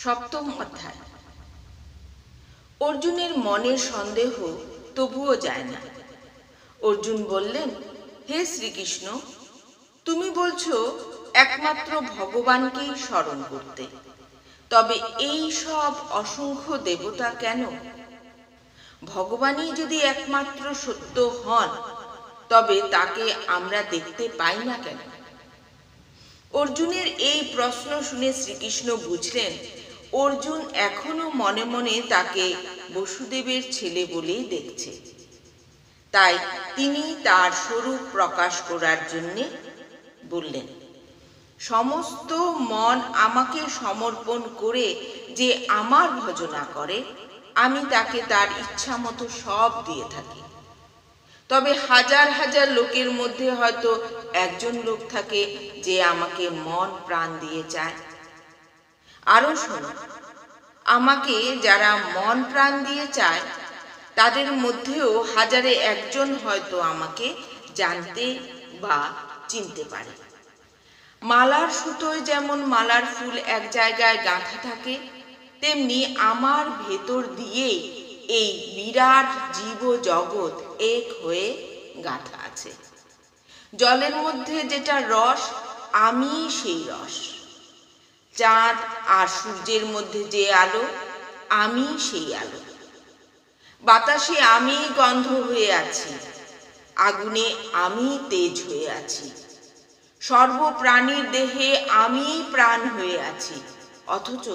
সপ্তম অধ্যায়। অর্জুনের মনের সন্দেহ তবুও যায় না। অর্জুন বললেন, হে শ্রীকৃষ্ণ, তুমি বলছো একমাত্র ভগবানকেই স্মরণ করতে, তবে এই সব অসংখ্য দেবতা কেন? ভগবানই যদি একমাত্র সত্য হন, তবে তাকে আমরা দেখতে পাই না কেন? অর্জুনের এই প্রশ্ন শুনে শ্রীকৃষ্ণ বুঝলেন অর্জুন এখনো মনে মনে তাকে বসুদেবের ছেলে বলেই দেখছে। তাই তিনি তার স্বরূপ প্রকাশ করার জন্যে বললেন, সমস্ত মন আমাকে সমর্পণ করে যে আমার ভজনা করে, আমি তাকে তার ইচ্ছা মতো সব দিয়ে থাকি। তবে হাজার হাজার লোকের মধ্যে হয়তো একজন লোক থাকে যে আমাকে মন প্রাণ দিয়ে চায়। আরো শোনো, আমাকে যারা মন প্রাণ দিয়ে চায় তাদের মধ্যেও হাজারে একজন হয়তো আমাকে জানতে বা চিনতে পারে। মালার সুতোয় যেমন মালার ফুল এক জায়গায় গাঁথা থাকে, তেমনি আমার ভেতর দিয়েই এই বিরাট জীব জগৎ এক হয়ে গাঁথা আছে। জলের মধ্যে যেটা রস, আমি সেই রস। চাঁদ আর সূর্যের মধ্যে যে আলো, আমি সেই আলো। বাতাসে আমি গন্ধ হয়ে আছি, আগুনে আমি তেজ হয়ে আছি, সর্বপ্রাণীর দেহে আমি প্রাণ হয়ে আছি। অথচ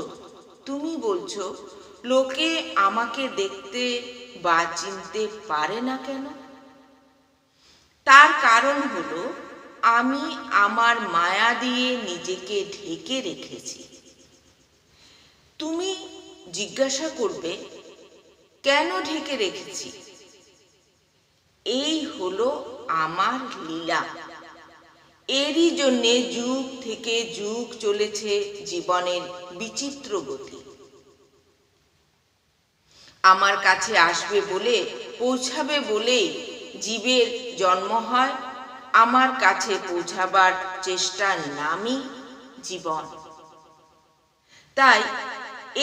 তুমি বলছো লোকে আমাকে দেখতে বা চিনতে পারে না কেন? তার কারণ হলো আমি আমার মায়া দিয়ে নিজেকে ঢেকে রেখেছি। তুমি জিজ্ঞাসা করবে, কেন ঢেকে রেখেছি? এই হলো আমার লীলা। এরই জন্যে যুগ থেকে যুগ চলেছে জীবনের বিচিত্র গতি। আমার কাছে আসবে বলে, পৌঁছাবে বলেই জীবের জন্ম হয়। আমার কাছে পৌঁছাবার চেষ্টার নামই জীবন। তাই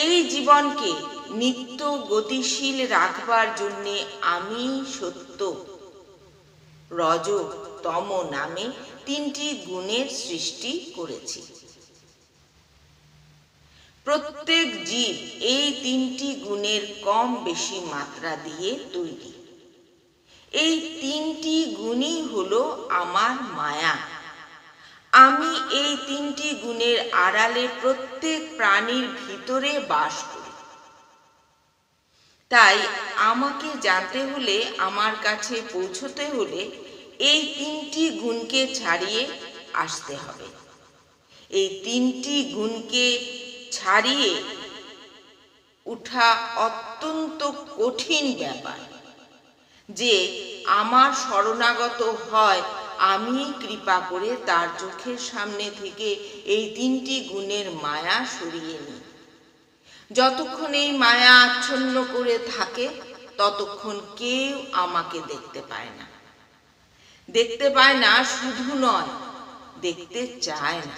এই জীবনকে নিত্য গতিশীল রাখবার জন্যে আমি সত্য, রজ, তম নামে তিনটি গুণের সৃষ্টি করেছি। প্রত্যেক জীব এই তিনটি গুণের কম বেশি মাত্রা দিয়ে তৈরি। এই তিনটি গুণই হলো আমার মায়া। আমি এই তিনটি গুণের আড়ালে প্রত্যেক প্রাণীর ভিতরে বাস করি। তাই আমাকে জানতে হলে, আমার কাছে পৌঁছতে হলে এই তিনটি গুণকে ছাড়িয়ে আসতে হবে। এই তিনটি গুণকে ছাড়িয়ে ওঠা অত্যন্ত কঠিন ব্যাপার। যে আমার শরণাগত হয়, আমি কৃপা করে তার চোখের সামনে থেকে এই তিনটি গুণের মায়া সরিয়ে নিই। যতক্ষণ এই মায়া আচ্ছন্ন করে থাকে, ততক্ষণ কেউ আমাকে দেখতে পায় না। দেখতে পায় না শুধু নয়, দেখতে চায় না।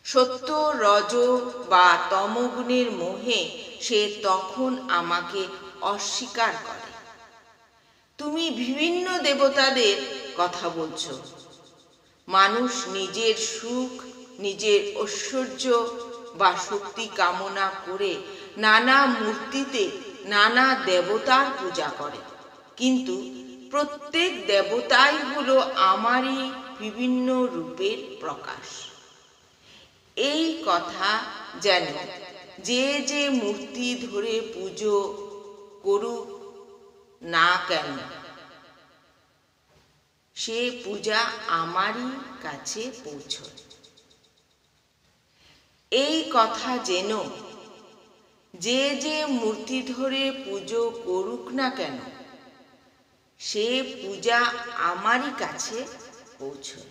সত্য, রজ বা তমগুণের মোহে সে তখন আমাকে অস্বীকার করে। তুমি বিভিন্ন দেবতাদের কথা বলছো। মানুষ নিজের সুখ, নিজের ঐশ্বর্য বা শক্তি কামনা করে নানা মূর্তিতে নানা দেবতার পূজা করে। কিন্তু প্রত্যেক দেবতাই হলো আমারই বিভিন্ন রূপের প্রকাশ। এই কথা যেন যে যে মূর্তি ধরে পুজো করুক না কেন, সে পূজা আমারই কাছে পৌঁছয়। এই কথা যেন যে যে মূর্তি ধরে পুজো করুক না কেন, সে পূজা আমারই কাছে পৌঁছয়।